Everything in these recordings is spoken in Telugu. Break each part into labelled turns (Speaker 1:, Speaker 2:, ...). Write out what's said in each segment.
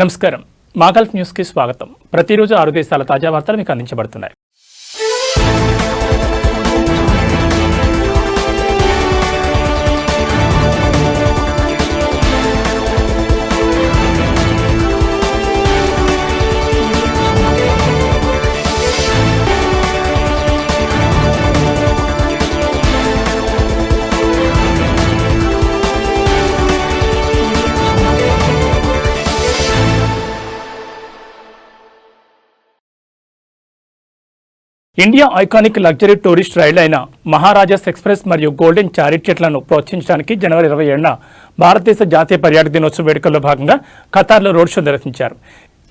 Speaker 1: నమస్కారం మాగల్ఫ్ న్యూస్ కి స్వాగతం. ప్రతిరోజు 6 దేశాల తాజా వార్తలు మీకు అందించబడుతున్నాయి. ఇండియా ఐకానిక్ లగ్జరీ టూరిస్ట్ రైళ్లు అయిన మహారాజాస్ ఎక్స్ప్రెస్ మరియు గోల్డెన్ చారిట్లను ప్రోత్సహించడానికి జనవరి 27న భారతదేశ జాతీయ పర్యాటక దినోత్సవ వేడుకల్లో భాగంగా ఖతార్లో రోడ్ షో నిర్వహించారు.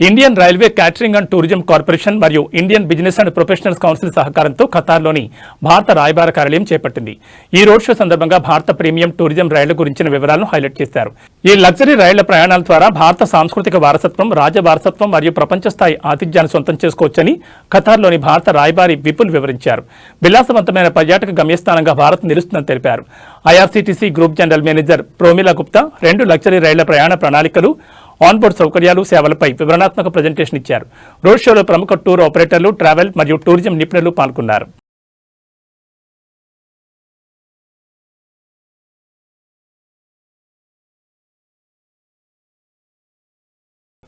Speaker 1: Indian railway catering and tourism corporation మరియు Indian business and professionals council సహకారంతో ఖతార్లోని భారత రాయబార కార్యాలయం చేపట్టింది. ఈ రోడ్ షో సందర్భంగా భారత ప్రీమియం టూరిజం రైళ్ల గురించిన వివరాలను హైలైట్ చేశారు. ఈ లగ్జరీ రైళ్ల ప్రయాణాల ద్వారా భారత సాంస్కృతిక వారసత్వం, రాజ వారసత్వం మరియు ప్రపంచ స్థాయి ఆతిథ్యాన్ని సొంతం చేసుకోవచ్చని ఖతార్లోని భారత రాయబారి విపుల్ వివరించారు. విలాసవంతమైన పర్యాటక గమ్యస్థానంగా భారత్ నిలుస్తుందని తెలిపారు. IRCTC group general manager Promila Gupta 2 luxury రైళ్ల ప్రయాణ ప్రణాళికలు, ఆన్బోర్డ్ సౌకర్యాలు, సేవలపై వివరణాత్మక ప్రజెంటేషన్ ఇచ్చారు. రోడ్ షోలో ప్రముఖ టూర్ ఆపరేటర్లు, ట్రావెల్ మరియు టూరిజం నిపుణులు పాల్గొన్నారు.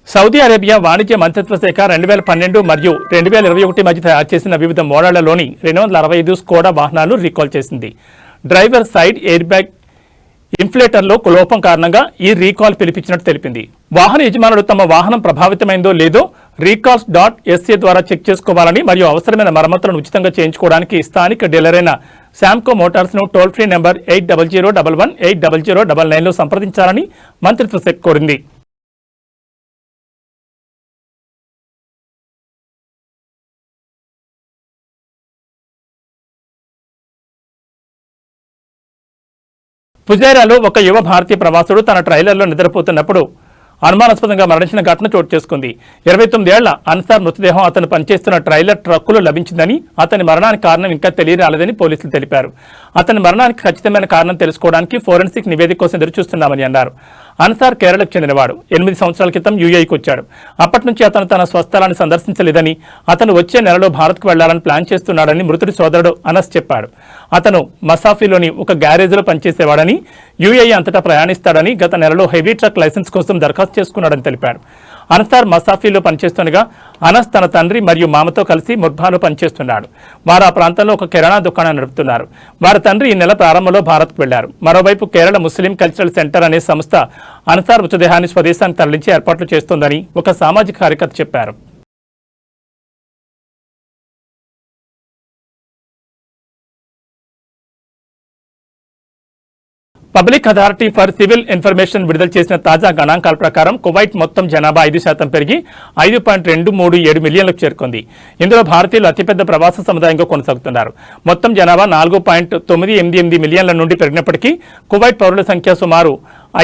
Speaker 1: సౌదీ అరేబియా వాణిజ్య మంత్రిత్వ శాఖ 2012 మరియు 2021 మధ్య తయారు చేసిన వివిధ మోడళ్లలోని 265 స్కోడా వాహనాలు రీకాల్ చేసింది. డ్రైవర్ సైడ్ ఎయిర్ బ్యాగ్ ఇన్ఫ్లేటర్లో లోపం కారణంగా ఈ రీకాల్ పిలిపించినట్టు తెలిపింది. వాహన యజమానులు తమ వాహనం ప్రభావితమైందో లేదో recalls.sa ద్వారా చెక్ చేసుకోవాలని మరియు అవసరమైన మరమ్మతులను ఉచితంగా చేయించుకోవడానికి స్థానిక డీలర్ అయిన శాంకో మోటార్స్ ను టోల్ ఫ్రీ నెంబర్ 8001180099లో సంప్రదించాలని మంత్రిత్వ శాఖ కోరింది. ఫుజైరాలో ఒక యువ భారతీయ ప్రవాసుడు తన ట్రైలర్లో నిద్రపోతున్నప్పుడు అనుమానాస్పదంగా మరణించిన ఘటన చోటు చేసుకుంది. 29 ఏళ్ల అన్సార్ మృతదేహం అతను పనిచేస్తున్న ట్రైలర్ ట్రక్కులో లభించిందని, అతని మరణానికి కారణం ఇంకా తెలియరాలేదని పోలీసులు తెలిపారు. అతని మరణానికి ఖచ్చితమైన కారణం తెలుసుకోవడానికి ఫోరెన్సిక్ నివేదిక కోసం ఎదురుచూస్తున్నామని అన్నారు. అన్సార్ కేరళకు చెందినవాడు. 8 సంవత్సరాల క్రితం యూఏఈకి వచ్చాడు. అప్పటి నుంచి అతను తన స్వస్థలాన్ని సందర్శించలేదని, అతను వచ్చే నెలలో భారత్కు వెళ్లాలని ప్లాన్ చేస్తున్నాడని మృతుడి సోదరుడు అనస్ చెప్పాడు. అతను మసాఫీలోని ఒక గ్యారేజ్లో పనిచేసేవాడని, యూఏఈ అంతటా ప్రయాణిస్తాడని, గత నెలలో హెవీ ట్రక్ లైసెన్స్ కోసం దరఖాస్తు చేసుకున్నాడని తెలిపాడు. అన్సార్ మసాఫీలో పనిచేస్తుండగా అనస్ తన తండ్రి మరియు మామతో కలిసి ముర్బాలో పనిచేస్తున్నాడు. వారు ఆ ప్రాంతంలో ఒక కిరాణా దుకాణం నడుపుతున్నారు. వారి తండ్రి ఈ నెల ప్రారంభంలో భారత్కు వెళ్లారు. మరోవైపు కేరళ ముస్లిం కల్చరల్ సెంటర్ అనే సంస్థ అన్సార్ మృతదేహాన్ని స్వదేశానికి తరలించి ఏర్పాట్లు చేస్తోందని ఒక సామాజిక కార్యకర్త చెప్పారు. Public authority for civil information విడుదల చేసిన తాజా గణాంకాల ప్రకారం కువైట్ మొత్తం జనాభా 5% పెరిగి 5.237 మిలియన్లకు చేరుకుంది. ఇందులో భారతీయులు అతిపెద్ద ప్రవాస సముదాయంగా కొనసాగుతున్నారు. మొత్తం జనాభా 4.988 మిలియన్ల నుండి పెరిగినప్పటికీ కువైట్ పౌరుల సంఖ్య సుమారు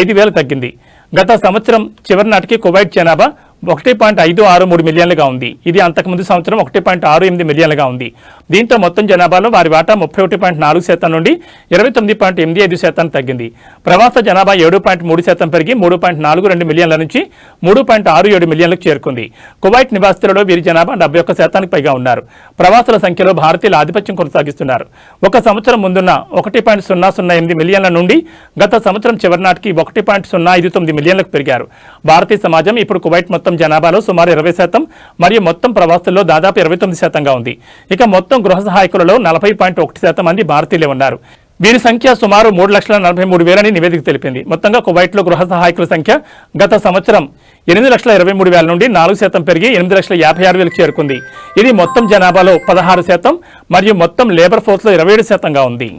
Speaker 1: 5,000 తగ్గింది. గత సంవత్సరం చివరి నాటికి కువైట్ జనాభా 1.563 మిలియన్లుగా ఉంది. ఇది అంతకుముందు సంవత్సరం 1.68 మిలియన్లుగా ఉంది. దీంతో మొత్తం జనాభాలో వారి వాటా 31.4% నుండి 29.85% తగ్గింది. ప్రవాస జనాభా 7.3% పెరిగి 3.42 మిలియన్ల నుంచి 3.67 మిలియన్లకు చేరుకుంది. కువైట్ నివాసితులలో వీరి జనాభా 71%కి పైగా ఉన్నారు. ప్రవాసుల సంఖ్యలో భారతీయుల ఆధిపత్యం కొనసాగిస్తున్నారు. ఒక సంవత్సరం ముందున్న 1.008 మిలియన్ల నుండి గత సంవత్సరం చివరి నాటికి 1.059 మిలియన్లకు పెరిగారు. భారతీయ సమాజం ఇప్పుడు కువైట్ మొత్తం జనాభాలో సుమారు 20% మరియు మొత్తం ప్రవాసుల్లో దాదాపు 29%గా ఉంది. ఇక మొత్తం గృహ సహాయకులలో 40.1% మంది భారతీయులే ఉన్నారు. వీరి సంఖ్య సుమారు 3,43,000 నివేదిక తెలిపింది. మొత్తంగా కువైట్లో గృహ సహాయకుల సంఖ్య గత సంవత్సరం 8,23,000 నుండి 4% పెరిగి 8,56,000 చేరుకుంది. ఇది మొత్తం జనాభాలో 16% మరియు మొత్తం లేబర్ ఫోర్స్లో 27%గా ఉంది.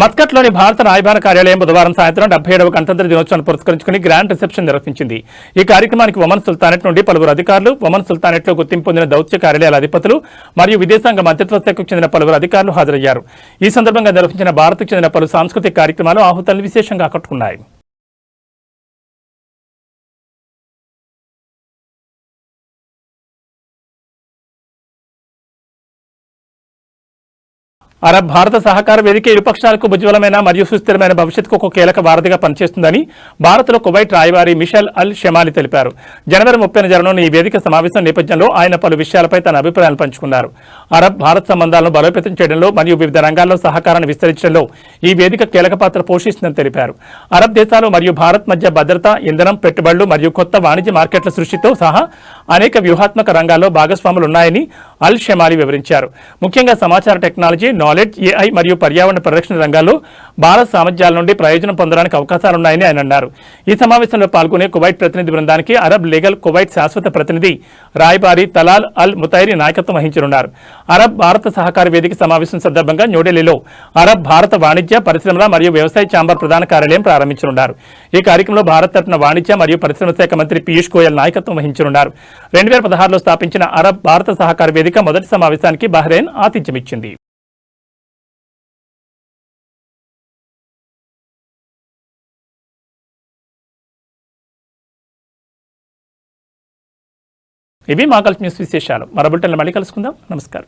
Speaker 1: మస్కట్లోని భారత రాయబార కార్యాలయం బుధవారం సాయంత్రం 77వ గణతంత్ర దినోత్సవాన్ని పురస్కరించుకుని గ్రాండ్ రిసెప్షన్ నిర్వహించింది. ఈ కార్యక్రమానికి ఒమన్ సుల్తానేట్ నుండి పలువురు అధికారులు, ఒమన్ సుల్తానేట్లో గుర్తింపు పొందిన దౌత్య కార్యాలయాల అధిపతులు మరియు విదేశాంగ మంత్రిత్వ శాఖకు చెందిన పలువురు అధికారులు హాజరయ్యారు. ఈ సందర్భంగా నిర్వహించిన భారత్కు చెందిన పలు సాంస్కృతిక కార్యక్రమాలు ఆహుతులను విశేషంగా ఆకట్టుకున్నాయి. అరబ్ భారత సహకార వేదిక ఇరు పక్షాలకు ఉజ్వలమైన మరియు సుస్థిరమైన భవిష్యత్తుకు ఒక కీలక వారధిగా పనిచేస్తుందని భారత్లో కువైట్ రాయబారి మిషెల్ అల్ షెమాలి తెలిపారు. జనవరి 30న జరగనున్న ఈ వేదిక సమావేశం నేపథ్యంలో ఆయన పలు విషయాలపై తన అభిప్రాయాలు పంచుకున్నారు. అరబ్ భారత్ సంబంధాలను బలోపేతం చేయడంలో మరియు వివిధ రంగాల్లో సహకారాన్ని విస్తరించడంలో ఈ వేదిక కీలక పాత్ర పోషిస్తుందని తెలిపారు. అరబ్ దేశాలు మరియు భారత్ మధ్య భద్రత, ఇంధనం, పెట్టుబడులు మరియు కొత్త వాణిజ్య మార్కెట్ల సృష్టితో సహా అనేక వ్యూహాత్మక రంగాల్లో భాగస్వాములు ఉన్నాయని అల్ షెమాలి వివరించారు. ముఖ్యంగా సమాచార టెక్నాలజీ, నాలెడ్జ్, ఏఐ మరియు పర్యావరణ పరిరక్షణ రంగాల్లో భారత్ సామర్థ్యాల నుండి ప్రయోజనం పొందడానికి అవకాశాలున్నాయని ఆయన అన్నారు. ఈ సమావేశంలో పాల్గొనే కువైట్ ప్రతినిధి బృందానికి అరబ్ లీగల్ కువైట్ శాశ్వత ప్రతినిధి రాయబారి తలాల్ అల్ ముతైరి నాయకత్వం వహించనున్నారు. అరబ్ భారత సహకార వేదిక సమావేశం సందర్భంగా న్యూఢిల్లీలో అరబ్ భారత వాణిజ్య, పరిశ్రమల మరియు వ్యవసాయ ఛాంబర్ ప్రధాన కార్యాలయం ప్రారంభించనున్నారు. ఈ కార్యక్రమంలో భారత్ తరపున వాణిజ్య మరియు పరిశ్రమ శాఖ మంత్రి పీయూష్ గోయల్ నాయకత్వం వహించనున్నారు. 2016లో స్థాపించిన అరబ్ భారత సహకార వేదిక మొదటి సమావేశానికి బహ్రెయిన్ ఆతిథ్యమిచ్చింది. ఇవి మా గల్ఫ్ న్యూస్ విశేషాలు. మరో బులెటిన్లో మళ్ళీ కలుసుకుందాం. నమస్కారం.